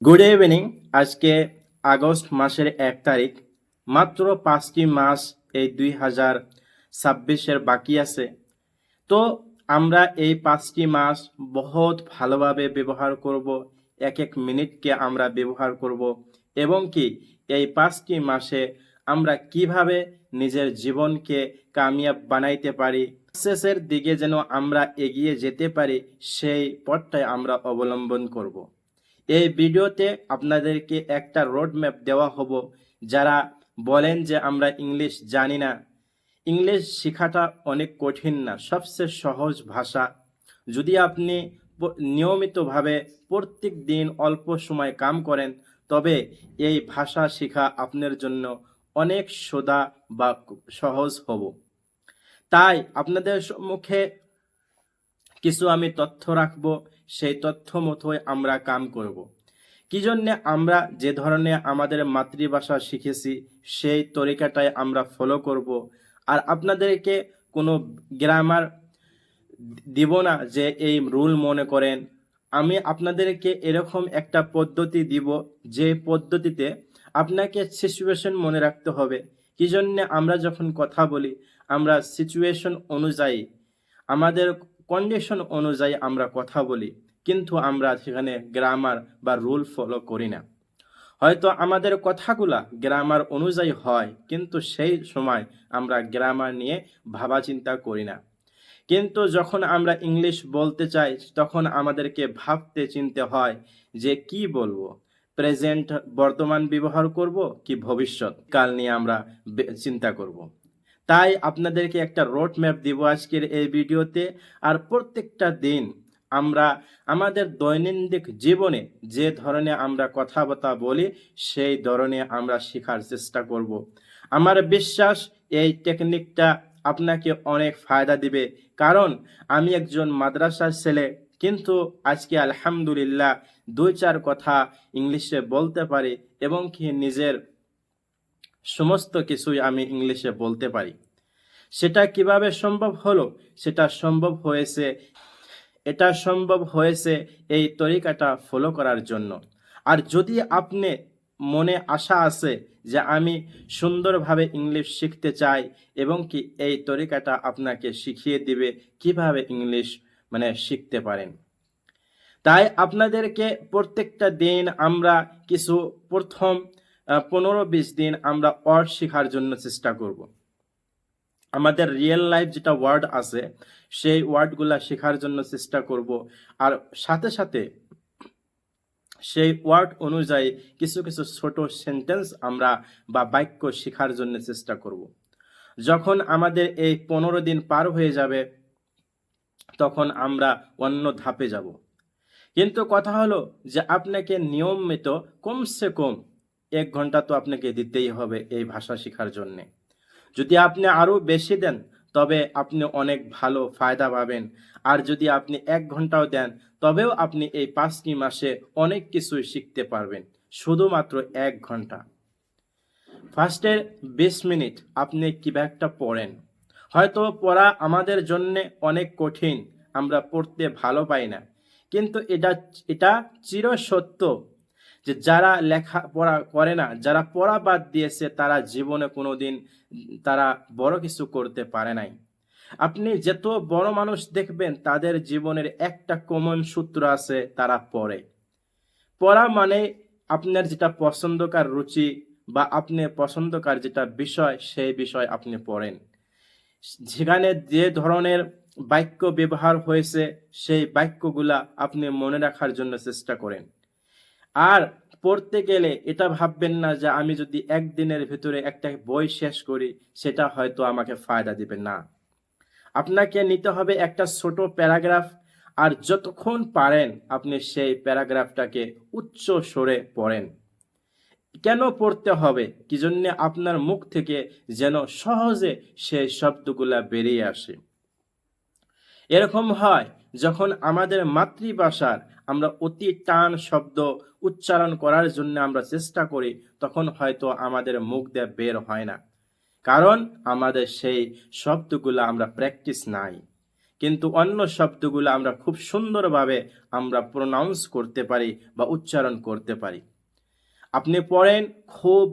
Good evening. আজকে August মাসের 1 তারিখ। মাত্র 5টি মাস এই 2026-এর বাকি আছে। তো আমরা এই 5টি মাস বহুত ভালোভাবে ব্যবহার করব। এক এক মিনিটকে আমরা ব্যবহার করব এবং কি এই 5টি মাসে আমরা কিভাবে নিজের জীবনকে কামিয়াব বানাইতে পারি, সাকসেসের দিকে যেন আমরা এগিয়ে যেতে পারি, সেই পথটাই আমরা অবলম্বন করব। এই ভিডিওতে আপনাদেরকে একটা রোড ম্যাপ দেওয়া হবো। যারা বলেন যে আমরা ইংলিশ জানি না, ইংলিশ শেখাটা অনেক কঠিন না, সবচেয়ে সহজ ভাষা। যদি আপনি নিয়মিতভাবে প্রত্যেক দিন অল্প সময় কাম করেন, তবে এই ভাষা শেখা আপনার জন্য অনেক সোজা বা সহজ হব। তাই আপনাদের সম্মুখে কিছু আমি তথ্য রাখবো, সেই তথ্য মতোই আমরা কাম করব। কি জন্যে আমরা যে ধরনের আমাদের মাতৃভাষা শিখেছি সেই তরিকাটাই আমরা ফলো করব। আর আপনাদেরকে কোনো গ্রামার দিব না যে এই রুল মনে করেন। আমি আপনাদেরকে এরকম একটা পদ্ধতি দিব, যে পদ্ধতিতে আপনাকে সিচুয়েশন মনে রাখতে হবে। কি জন্যে আমরা যখন কথা বলি, আমরা সিচুয়েশন অনুযায়ী, আমাদের কন্ডিশন অনুযায়ী আমরা কথা বলি, কিন্তু আমরা সেখানে গ্রামার বা রুল ফলো করি না। হয়তো আমাদের কথাগুলা গ্রামার অনুযায়ী হয়, কিন্তু সেই সময় আমরা গ্রামার নিয়ে ভাবা চিন্তা করি না। কিন্তু যখন আমরা ইংলিশ বলতে চাই, তখন আমাদেরকে ভাবতে চিনতে হয় যে কি বলবো, প্রেজেন্ট বর্তমান ব্যবহার করব কি ভবিষ্যৎ কাল নিয়ে আমরা চিন্তা করব। তাই আপনাদেরকে একটা রোড ম্যাপ দিব আজকের এই ভিডিওতে। আর প্রত্যেকটা দিন আমরা আমাদের দৈনন্দিন জীবনে যে ধরনের আমরা কথাবার্তা বলি, সেই ধরনের আমরা শেখার চেষ্টা করব। আমার বিশ্বাস এই টেকনিকটা আপনাকে অনেক ফায়দা দিবে। কারণ আমি একজন মাদ্রাসার ছেলে, কিন্তু আজকে আলহামদুলিল্লাহ 2-4 কথা ইংলিশে বলতে পারি এবং কি নিজের সমস্ত কিছুই আমি ইংলিশে বলতে পারি। সেটা কিভাবে সম্ভব হলো? সেটা সম্ভব হয়েছে, এটা সম্ভব হয়েছে এই তরিকাটা ফলো করার জন্য। আর যদি আপনি মনে আশা আছে যে আমি সুন্দরভাবে ইংলিশ শিখতে চাই, এবং কি এই তরিকাটা আপনাকে শিখিয়ে দিবে কিভাবে ইংলিশ শিখতে পারেন। তাই আপনাদেরকে প্রত্যেকটা দিন আমরা কিছু প্রথম 15-20 দিন আমরা ওয়ার্ড শেখার জন্য চেষ্টা করব। আমাদের রিয়েল লাইফ যেটা ওয়ার্ড আছে, সেই ওয়ার্ডগুলা শেখার জন্য চেষ্টা করব। আর সাথে সাথে সেই ওয়ার্ড অনুযায়ী কিছু কিছু ছোট সেন্টেন্স আমরা বা বাক্য শেখার জন্য চেষ্টা করব। যখন আমাদের এই 15 দিন পার হয়ে যাবে, তখন আমরা অন্য ধাপে যাব। কিন্তু কথা হলো যে আপনাকে নিয়মিত কমসে কম 1 ঘন্টা তো আপনাকে দিতেই হবে এই ভাষা শেখার জন্যে। যদি আপনি আরও বেশি দেন, তবে আপনি অনেক ভালো ফায়দা পাবেন। আর যদি আপনি 1 ঘন্টাও দেন, তবেও আপনি এই 5টি মাসে অনেক কিছুই শিখতে পারবেন, শুধুমাত্র 1 ঘন্টা। ফার্স্টের 20 মিনিট আপনি কিভাবে একটা পড়েন। হয়তো পড়া আমাদের জন্য অনেক কঠিন, আমরা পড়তে ভালো পাই না, কিন্তু এটা এটা চিরসত্য যে যারা লেখাপড়া করে না, যারা পড়া বাদ দিয়েছে, তারা জীবনে কোনোদিন তারা বড় কিছু করতে পারে নাই। আপনি যত বড় মানুষ দেখবেন, তাদের জীবনের একটা কমন সূত্র আছে, তারা পড়ে। পড়া মানে আপনার যেটা পছন্দকার রুচি বা আপনি পছন্দকার যেটা বিষয়, সেই বিষয় আপনি পড়েন। যেখানে যে ধরনের বাক্য ব্যবহার হয়েছে, সেই বাক্যগুলা আপনি মনে রাখার জন্য চেষ্টা করেন। আর পড়তে গেলে এটা ভাববেন না যে আমি যদি একদিনের ভিতরে একটা বই শেষ করি, সেটা হয়তো আমাকে ফায়দা দিবে না। আপনাকে নিতে হবে একটা ছোট প্যারাগ্রাফ, আর যতক্ষণ পারেন আপনি সেই প্যারাগ্রাফটাকে উচ্চ স্বরে পড়েন। কেন পড়তে হবে? কি জন্য? আপনার মুখ থেকে যেন সহজে সেই শব্দগুলা বেরিয়ে আসে। এরকম হয় যখন আমাদের মাতৃভাষার আমরা অতি টান শব্দ উচ্চারণ করার জন্য আমরা চেষ্টা করি, তখন হয়তো আমাদের মুখ দিয়ে বের হয় না, কারণ আমাদের সেই শব্দগুলো আমরা প্র্যাকটিস নাই। কিন্তু অন্য শব্দগুলো আমরা খুব সুন্দরভাবে আমরা প্রনাউন্স করতে পারি বা উচ্চারণ করতে পারি। আপনি পড়েন, খুব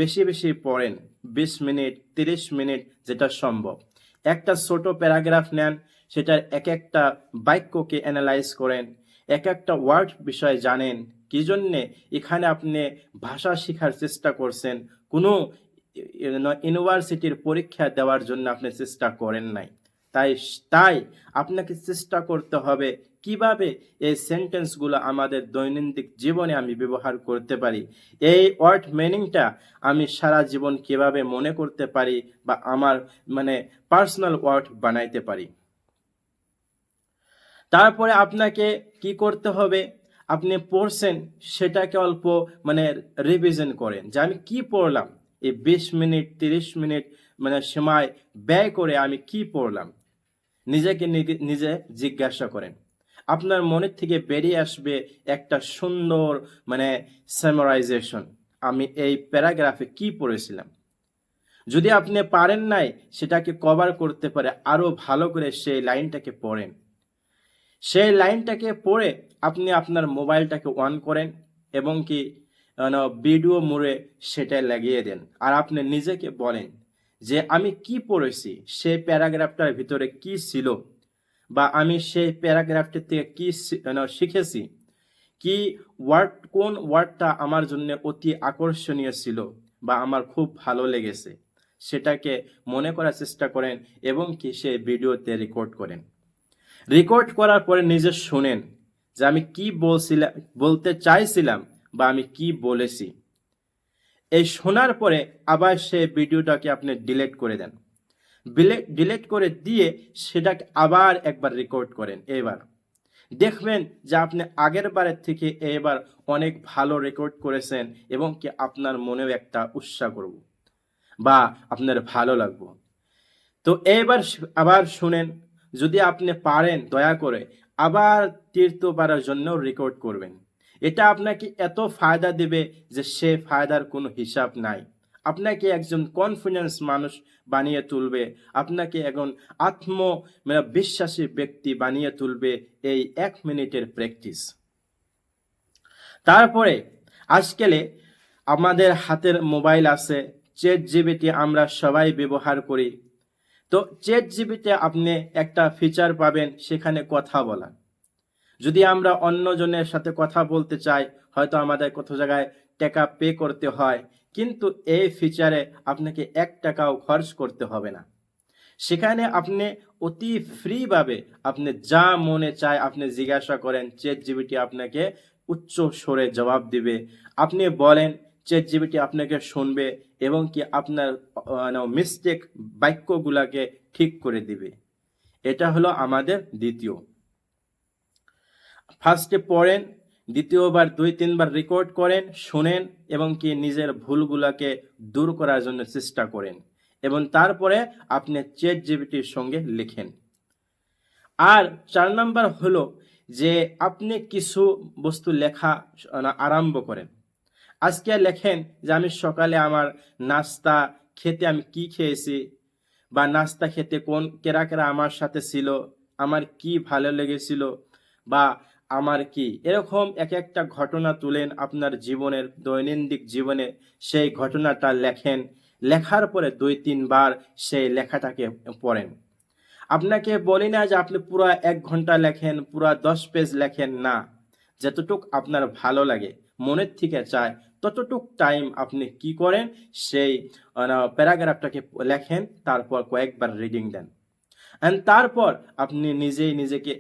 বেশি বেশি পড়েন, 20 মিনিট 30 মিনিট যেটা সম্ভব। একটা ছোট প্যারাগ্রাফ নেন, সেটার এক একটা বাক্যকে অ্যানালাইজ করেন, এক একটা ওয়ার্ড বিষয়ে জানেন কি জন্যে এখানে আপনি ভাষা শেখার চেষ্টা করছেন। কোনো ইউনিভার্সিটির পরীক্ষা দেওয়ার জন্য আপনি চেষ্টা করেন নাই। তাই তাই আপনাকে চেষ্টা করতে হবে কিভাবে এই সেন্টেন্সগুলো আমাদের দৈনন্দিন জীবনে আমি ব্যবহার করতে পারি, এই ওয়ার্ড মিনিংটা আমি সারা জীবন কিভাবে মনে করতে পারি বা আমার পার্সোনাল ওয়ার্ড বানাইতে পারি। তারপরে আপনাকে কি করতে হবে, আপনি পড়ছেন সেটাকে অল্প রিভিশন করেন যে আমি কি পড়লাম, এই 20 মিনিট 30 মিনিট সময় ব্যয় করে আমি কি পড়লাম। নিজেকে নিজে জিজ্ঞাসা করেন, আপনার মনের থেকে বেরিয়ে আসবে একটা সুন্দর সামারাইজেশন, আমি এই প্যারাগ্রাফে কি পড়েছিলাম। যদি আপনি পারেন নাই সেটাকে কভার করতে পারে আরো ভালো করে সেই লাইনটাকে পড়েন। সেই লাইনটাকে পড়ে আপনি আপনার মোবাইলটাকে অন করেন এবং কি ভিডিও মোড়ে সেটা লাগিয়ে দেন, আর আপনি নিজেকে বলেন যে আমি কি পড়েছি, সেই প্যারাগ্রাফটার ভিতরে কি ছিল, বা আমি সেই প্যারাগ্রাফটি থেকে কি শিখেছি, কি ওয়ার্ড, কোন ওয়ার্ডটা আমার জন্য অতি আকর্ষণীয় ছিল বা আমার খুব ভালো লেগেছে, সেটাকে মনে করার চেষ্টা করেন এবং কি সেই ভিডিওতে রেকর্ড করেন। রেকর্ড করার পরে নিজে শুনেন যে আমি কি বলতে চাইছিলাম বা আমি কি বলেছি। এই শোনার পরে আবার সেই ভিডিওটাকে আপনি ডিলিট করে দেন। ডিলিট করে দিয়ে সেটাকে আবার একবার রেকর্ড করেন। এবার দেখবেন যে আপনি আগের বারের থেকে এবার অনেক ভালো রেকর্ড করেছেন এবং কি আপনার মনেও একটা উৎসাহ করব বা আপনার ভালো লাগবে। তো এবার আবার শুনেন, যদি আপনি পারেন দয়া করে আবার তৃতীয়বারের জন্য রেকর্ড করবেন। এটা আপনাকে এত ফায়দা দেবে যে সে ফায়দার কোনো হিসাব নাই। আপনাকে একজন কনফিডেন্স মানুষ বানিয়ে তুলবে, আপনাকে একজন বিশ্বাসী ব্যক্তি বানিয়ে তুলবে এই 1 মিনিটের প্র্যাকটিস। তারপরে আজকালে আমাদের হাতের মোবাইল আছে, ChatGPT আমরা সবাই ব্যবহার করি। তো ChatGPT আপনি একটা ফিচার পাবেন, সেখানে কথা বলা। যদি আমরা অন্যজনের সাথে কথা বলতে চাই, হয়তো আমাদের কোথাও জায়গায় টাকা পে করতে হয়, কিন্তু এই ফিচারে আপনাকে 1 টাকাও খরচ করতে হবে না। সেখানে আপনি অতি ফ্রিভাবে আপনি যা মনে চায় আপনি জিজ্ঞাসা করেন, ChatGPT আপনাকে উচ্চ স্বরে জবাব দিবে। আপনি বলেন, ChatGPT আপনাকে শুনবে এবং কি আপনার মিস্টেক বাক্যগুলাকে ঠিক করে দিবে। এটা হলো আমাদের দ্বিতীয়। ফার্স্টে পড়েন, দ্বিতীয়বার 2-3 বার রেকর্ড করেন, শুনেন এবং কি নিজের ভুলগুলাকে দূর করার জন্য চেষ্টা করেন এবং তারপরে আপনি ChatGPTর সঙ্গে লিখেন। আর 4 নাম্বার হলো যে আপনি কিছু বস্তু লেখা আরম্ভ করেন। আজকে লেখেন যে আমি সকালে আমার নাস্তা খেতে আমি কি খেয়েছি, বা নাস্তা খেতে কেরা কেরা আমার সাথে ছিল, আমার কি ভালো লেগেছিল, বা আমার কি এরকম এক একটা ঘটনা তুলেন আপনার জীবনের, দৈনন্দিন জীবনে সেই ঘটনাটা লেখেন। লেখার পরে 2-3 বার সেই লেখাটাকে পড়েন। আপনাকে বলি না যে আপনি পুরো 1 ঘন্টা লেখেন, পুরো 10 পেজ লেখেন, না। যতটুক আপনার ভালো লাগে, মনের থেকে চায়, ততটুক টাইম আপনি কি করেন, সেই প্যারাগ্রাফটাকে লেখেন, তারপর কয়েকবার রিডিং দেন। এন্ড তারপর আপনি নিজেই নিজেকে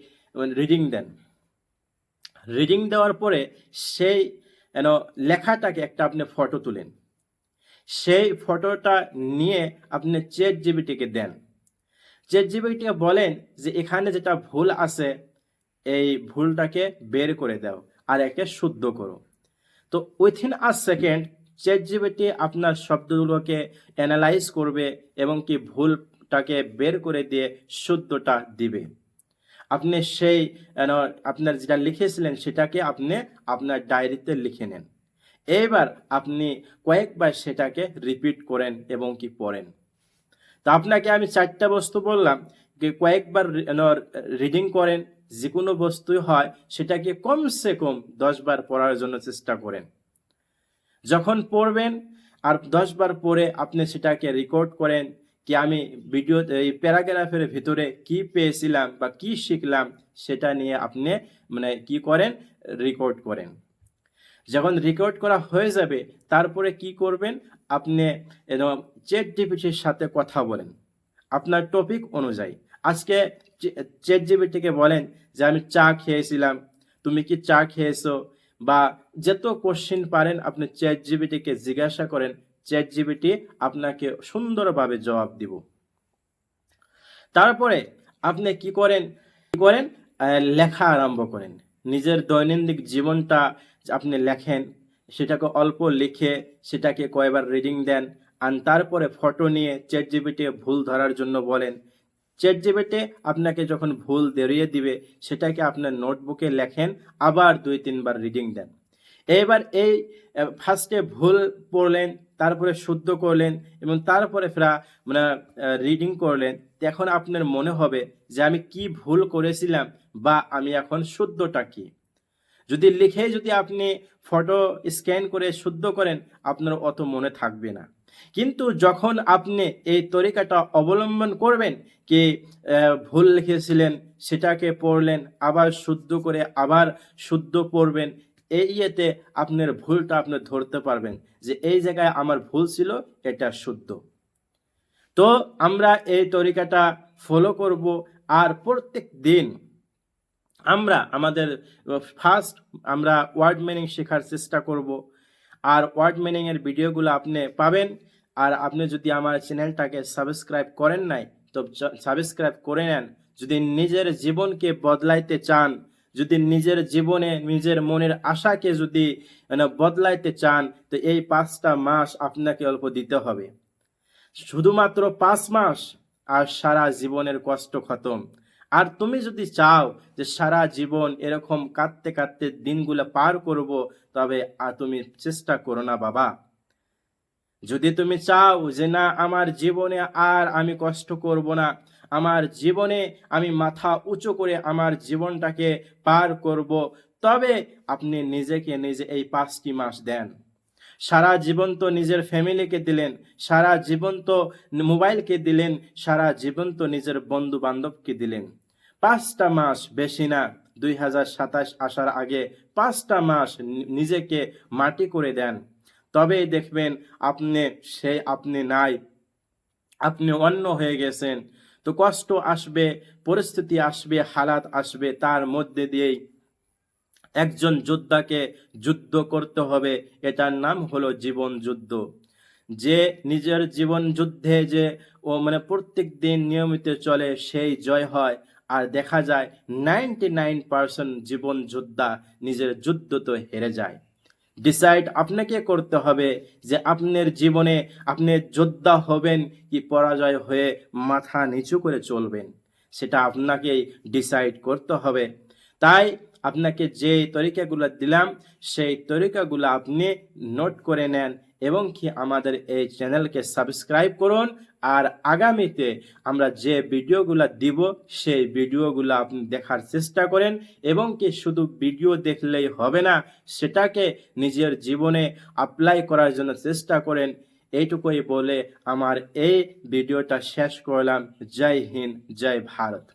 রিডিং দেন। রিডিং দেওয়ার পরে সেই লেখাটাকে একটা আপনি ফটো তুলেন। সেই ফটোটা নিয়ে আপনি ChatGPTকে দেন। ChatGPTকে বলেন যে এখানে যেটা ভুল আছে এই ভুলটাকে বের করে দাও আর একে শুদ্ধ করো। তো উইথিন আ সেকেন্ড ChatGPT আপনার শব্দগুলোকে অ্যানালাইজ করবে এবং কি ভুলটাকে বের করে দিয়ে শুদ্ধটা দিবে। আপনি সেই আপনার যেটা লিখেছিলেন সেটাকে আপনি আপনার ডায়েরিতে লিখে নেন। এইবার আপনি কয়েকবার সেটাকে রিপিট করেন এবং কি পড়েন। তো আপনাকে আমি 4টা বস্তু বললাম, কয়েকবার রিডিং করেন। যে কোনো বস্তুই হয় সেটাকে কমসে কম 10 বার পড়ার জন্য চেষ্টা করেন। যখন পড়বেন আর 10 বার পড়ে আপনি সেটাকে রেকর্ড করেন কি আমি ভিডিও এই প্যারাগ্রাফের ভিতরে কি পেয়েছিলাম বা কি শিখলাম সেটা নিয়ে আপনি কি করেন, রেকর্ড করেন। যখন রেকর্ড করা হয়ে যাবে তারপরে কি করবেন, আপনি চ্যাট জিপিটির সাথে কথা বলেন আপনার টপিক অনুযায়ী। আজকে চ্যাট জিপিটিকে বলেন যে আমি চা খেয়েছিলাম, তুমি কি চা খেয়েছো, বা যত কোশ্চেন পারেন আপনি চ্যাট জিপিটিকে জিজ্ঞাসা করেন, চ্যাট জিপিটি আপনাকে সুন্দরভাবে জবাব দিব। তারপরে আপনি কি করেন, লেখা আরম্ভ করেন। নিজের দৈনন্দিন জীবনটা আপনি লেখেন, সেটাকে অল্প লিখে সেটাকে কয়বার রিডিং দেন, আর তারপরে ফটো নিয়ে চ্যাট জিপিটি ভুল ধরার জন্য বলেন। চ্যাট জিপিটি আপনাকে যখন ভুল ধরিয়ে দিবে সেটাকে আপনার নোটবুকে লেখেন, আবার 2-3 বার রিডিং দেন। এবার এই ফার্স্টে ভুল পড়লেন, তারপরে শুদ্ধ করলেন এবং তারপরে রিডিং করলেন। এখন আপনার মনে হবে যে আমি কি ভুল করেছিলাম বা আমি এখন শুদ্ধটা কি। যদি লিখে যদি আপনি ফটো স্ক্যান করে শুদ্ধ করেন আপনার অত মনে থাকবে না। কিন্তু যখন আপনি এই তরিকাটা অবলম্বন করবেন কি ভুল লিখেছিলেন সেটাকে পড়লেন, আবার শুদ্ধ করে আবার শুদ্ধ পড়বেন, ইয়েতে আপনার ভুলটা আপনি ধরতে পারবেন যে এই জায়গায় আমার ভুল ছিল, এটা শুদ্ধ। তো আমরা এই তরিকাটা ফলো করব আর প্রত্যেক দিন আমরা আমাদের ফার্স্ট আমরা ওয়ার্ড মিনিং শেখার চেষ্টা করব। আর ওয়ার্ড মিনিং এর ভিডিওগুলো আপনি পাবেন। আর আপনি যদি আমার চ্যানেলটাকে সাবস্ক্রাইব করেন নাই তো সাবস্ক্রাইব করে নেন। যদি নিজের জীবনকে বদলাইতে চান, যদি নিজের জীবনে নিজের মনের আশাকে যদি বদলাইতে চান, তো এই 5টা মাস আপনাকে অল্প দিতে হবে। শুধুমাত্র 5 মাস আর সারা জীবনের কষ্ট খতম। আর তুমি যদি চাও যে সারা জীবন এরকম কাঁদতে কাঁদতে দিনগুলো পার করব, তবে তুমি চেষ্টা করো না বাবা। যদি তুমি চাও যে না আমার জীবনে আর আমি কষ্ট করব না, আমার জীবনে আমি মাথা উঁচু করে আমার জীবনটাকে পার করব, তবে আপনি নিজেকে নিজে এই 5টি মাস দেন। সারা জীবন তো নিজের ফ্যামিলিকে দিলেন, সারা জীবন তো মোবাইলকে দিলেন, সারা জীবন তো নিজের বন্ধু বান্ধবকে দিলেন। 5টা মাস বেশি না, 2027 আসার আগে 5টা মাস নিজেকে মাটি করে দেন। তবেই দেখবেন আপনি নাই, আপনি অন্য হয়ে গেছেন। তো কষ্ট আসবে, পরিস্থিতি আসবে, হালাত আসবে, তার মধ্যে দিয়েই একজন যোদ্ধাকে যুদ্ধ করতে হবে। এটার নাম হলো জীবন যুদ্ধ। যে নিজের জীবন যুদ্ধে যে প্রত্যেক দিন নিয়মিত চলে সেই জয় হয়। আর দেখা যায় 99% জীবন যোদ্ধা নিজের যুদ্ধ তো হেরে যায়। ডিসাইড আপনাকে করতে হবে যে আপনার জীবনে আপনি যোদ্ধা হবেন কি পরাজয় হয়ে মাথা নিচু করে চলবেন, সেটা আপনাকেই ডিসাইড করতে হবে। তাই আপনাকে যে তরিকাগুলো দিলাম সেই তরিকাগুলো আপনি নোট করে নেন এবং কি আমাদের এই চ্যানেলকে সাবস্ক্রাইব করুন। আর আগামীতে আমরা যে ভিডিওগুলো দিব সেই ভিডিওগুলো আপনি দেখার চেষ্টা করেন এবং কি শুধু ভিডিও দেখলেই হবে না, সেটাকে নিজের জীবনে অ্যাপ্লাই করার জন্য চেষ্টা করেন। এইটুকুই বলে আমার এই ভিডিওটা শেষ করলাম। জয় হিন্দ, জয় ভারত।